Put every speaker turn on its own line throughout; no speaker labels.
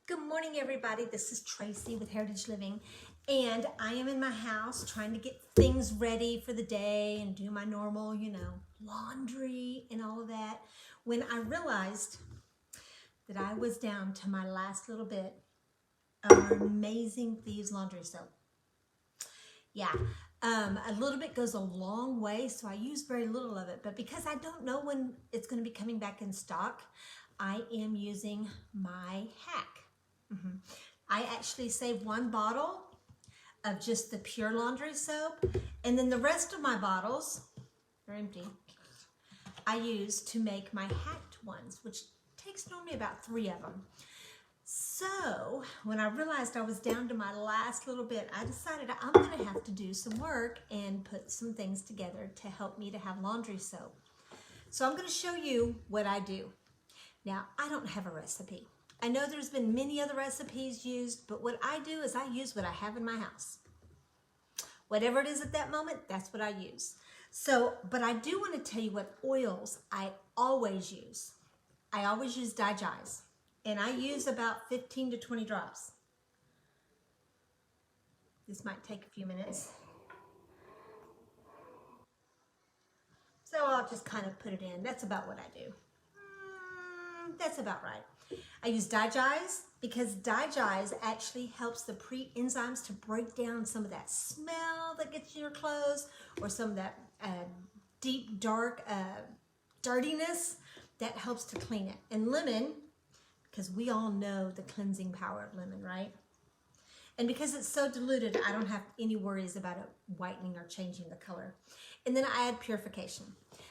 Good morning, everybody. This is Tracy with Heritage Living, and I am in my house trying to get things ready for the day and do my normal, laundry and all of that, when I realized that I was down to my last little bit of our amazing Thieves laundry soap. Yeah, a little bit goes a long way, so I use very little of it, but because I don't know when it's going to be coming back in stock, I am using my hack. I actually saved one bottle of just the pure laundry soap, and then the rest of my bottles are empty. I use to make my hacked ones, which takes normally about 3 of them. So when I realized I was down to my last little bit, I decided I'm going to have to do some work and put some things together to help me to have laundry soap. So I'm going to show you what I do. Now, I don't have a recipe. I know there's been many other recipes used, but what I do is I use what I have in my house. Whatever it is at that moment, that's what I use. So, but I do want to tell you what oils I always use. I always use Thieves, and I use about 15 to 20 drops. This might take a few minutes. So I'll just kind of put it in. That's about what I do. That's about right. I use Thieves because Thieves actually helps the pre-enzymes to break down some of that smell that gets in your clothes, or some of that deep, dark dirtiness that helps to clean it. And lemon, because we all know the cleansing power of lemon, right? And because it's so diluted, I don't have any worries about it whitening or changing the color. And then I add purification.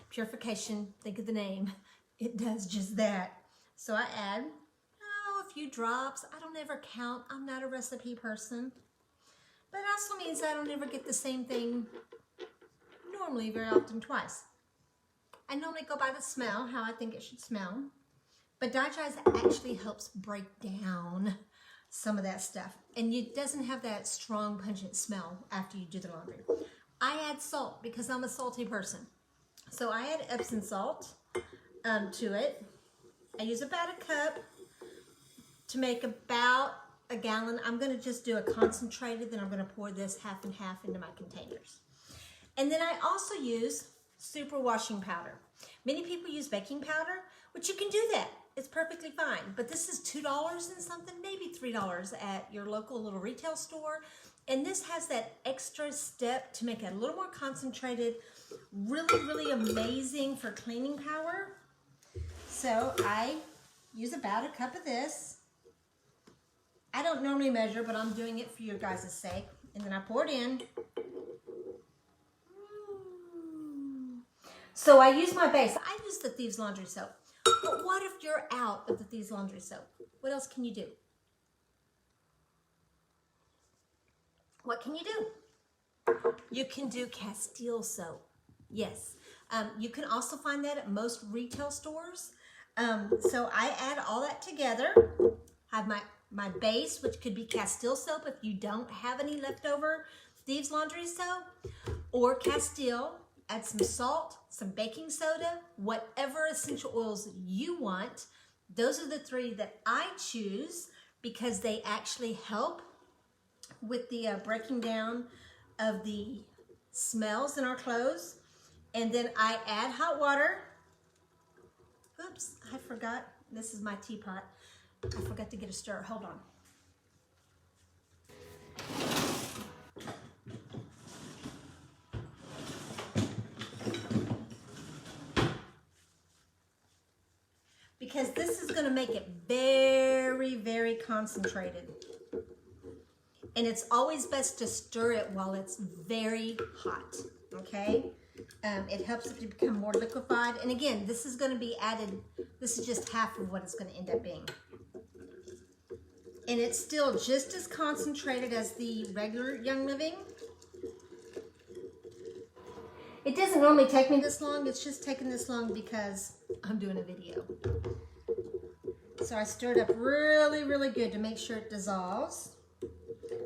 Purification, think of the name, it does just that. So I add a few drops. I don't ever count. I'm not a recipe person. But it also means I don't ever get the same thing normally very often twice. I normally go by the smell, how I think it should smell. But Thieves actually helps break down some of that stuff. And it doesn't have that strong, pungent smell after you do the laundry. I add salt because I'm a salty person. So I add Epsom salt to it. I use about a cup to make about a gallon. I'm going to just do a concentrated, then I'm going to pour this half and half into my containers. And then I also use super washing powder. Many people use baking powder, which you can do that. It's perfectly fine. But this is $2 and something, maybe $3 at your local little retail store. And this has that extra step to make it a little more concentrated, really, really amazing for cleaning power. So I use about a cup of this. I don't normally measure, but I'm doing it for your guys' sake. And then I pour it in. So I use my base. I use the Thieves laundry soap. But what if you're out of the Thieves laundry soap? What else can you do? What can you do? You can do Castile soap. Yes. You can also find that at most retail stores. So I add all that together. I have my base, which could be Castile soap if you don't have any leftover Thieves laundry soap, or Castile. Add some salt, some baking soda, whatever essential oils you want. Those are the 3 that I choose because they actually help with the breaking down of the smells in our clothes. And then I add hot water. Oops, I forgot. This is my teapot. I forgot to get a stir. Hold on. Because this is going to make it very, very concentrated. And it's always best to stir it while it's very hot, okay? It helps it to become more liquefied. And again, this is going to be added, this is just half of what it's going to end up being. And it's still just as concentrated as the regular Young Living. It doesn't normally take me this long. It's just taking this long because I'm doing a video. So I stir it up really, really good to make sure it dissolves,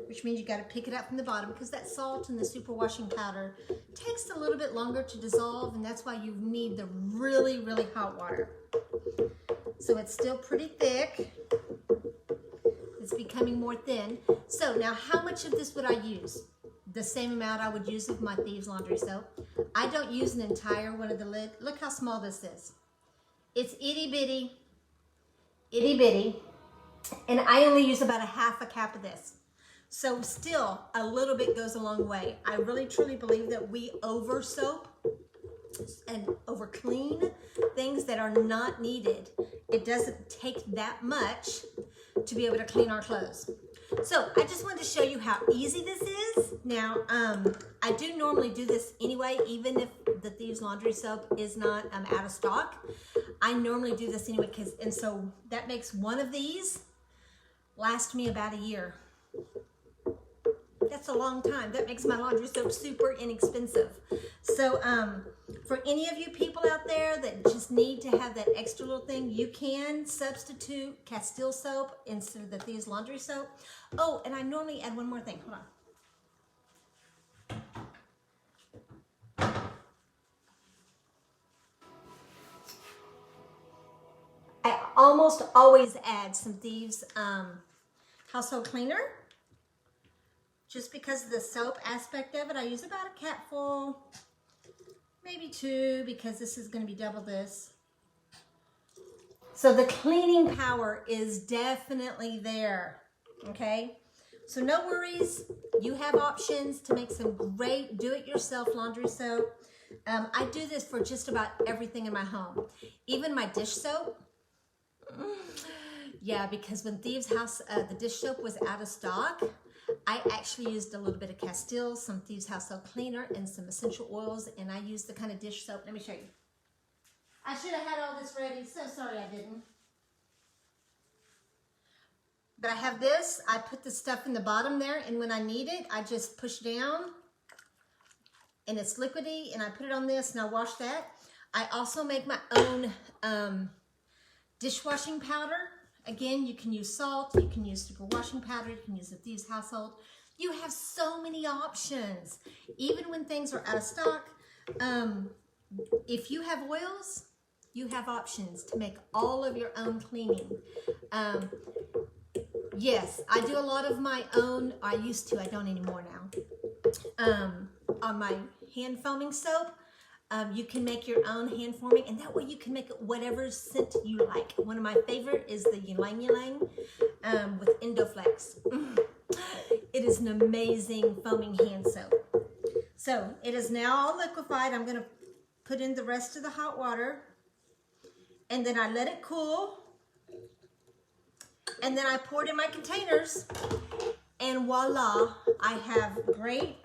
which means you got to pick it up from the bottom because that salt and the super washing powder takes a little bit longer to dissolve, and that's why you need the really, really hot water. So it's still pretty thick. becoming more thin. So now how much of this would I use? The same amount I would use of my Thieves laundry soap. I don't use an entire one of the lid. Look how small this is. It's itty bitty, itty bitty. And I only use about a half a cap of this. So still a little bit goes a long way. I really truly believe that we over soap and over clean things that are not needed. It doesn't take that much to be able to clean our clothes. So I just wanted to show you how easy this is. Now, I do normally do this anyway, even if the Thieves laundry soap is not out of stock. I normally do this anyway, and so that makes one of these last me about a year. That's a long time. That makes my laundry soap super inexpensive. So for any of you people out there that just need to have that extra little thing, you can substitute Castile soap instead of the Thieves laundry soap. Oh, and I normally add one more thing. Hold on. I almost always add some Thieves household cleaner. Just because of the soap aspect of it, I use about a capful, maybe 2, because this is going to be double this. So the cleaning power is definitely there, okay? So no worries, you have options to make some great do-it-yourself laundry soap. I do this for just about everything in my home, even my dish soap. Yeah, because when Thieves House, the dish soap was out of stock, I actually used a little bit of Castile, some Thieves household cleaner, and some essential oils, and I used the kind of dish soap. Let me show you. I should have had all this ready. So sorry I didn't. But I have this. I put the stuff in the bottom there, and when I need it, I just push down, and it's liquidy, and I put it on this, and I wash that. I also make my own dishwashing powder. Again, you can use salt, you can use super washing powder, you can use the Thieves household. You have so many options. Even when things are out of stock, if you have oils, you have options to make all of your own cleaning. Yes, I do a lot of my own, I used to, I don't anymore now. On my hand foaming soap, you can make your own hand forming, and that way you can make it whatever scent you like. One of my favorite is the Ylang Ylang with Endoflex. It is an amazing foaming hand soap. So it is now all liquefied. I'm going to put in the rest of the hot water, and then I let it cool, and then I pour it in my containers, and voila, I have great,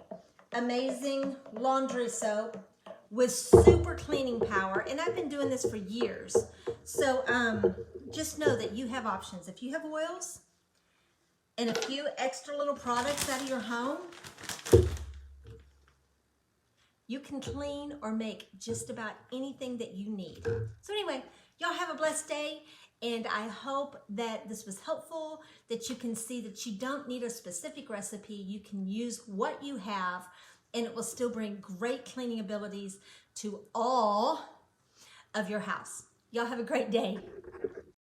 amazing laundry soap with super cleaning power, and I've been doing this for years. So just know that you have options. If you have oils and a few extra little products out of your home, you can clean or make just about anything that you need. So anyway, y'all have a blessed day, and I hope that this was helpful, that you can see that you don't need a specific recipe. You can use what you have, and it will still bring great cleaning abilities to all of your house. Y'all have a great day.